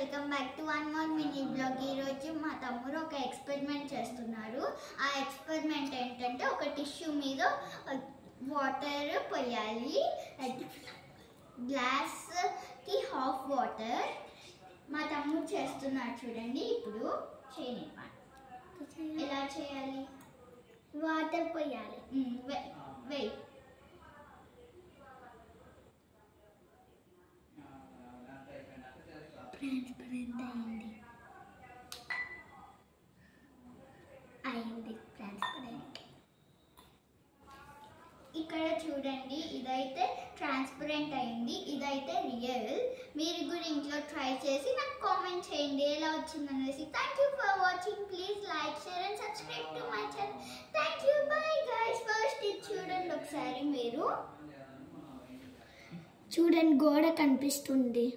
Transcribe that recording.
Welcome back to one more mini blog. ఈరోజు మా తమ్ముడు ఒక ఎక్స్పెరిమెంట్ చేస్తున్నారు. ఆ ఎక్స్పెరిమెంట్ ఏంటంటే ఒక టిష్యూ మీద వాటర్ పోయాలి. గ్లాస్కి హాఫ్ వాటర్. మా తమ్ముడు చేస్తున్నారు చూడండి. ఇప్పుడు చేయనివ్వండి. ఎలా చేయాలి? వాటర్ పోయాలి. వెయిట్. ట్రాన్స్పరెంట్ అయింది ట్రాన్స్పరెంట్. ఇక్కడ చూడండి, ఇదైతే ట్రాన్స్పరెంట్ అయింది, ఇదైతే రియల్. మీరు కూడా ఇంట్లో ట్రై చేసి నాకు కామెంట్ చేయండి ఎలా వచ్చిందనేసి. Thank you for watching. Please like, share and subscribe to my channel. Thank you. Bye guys. First ఇది చూడండి ఒకసారి. మీరు చూడండి, గోడ కనిపిస్తుంది.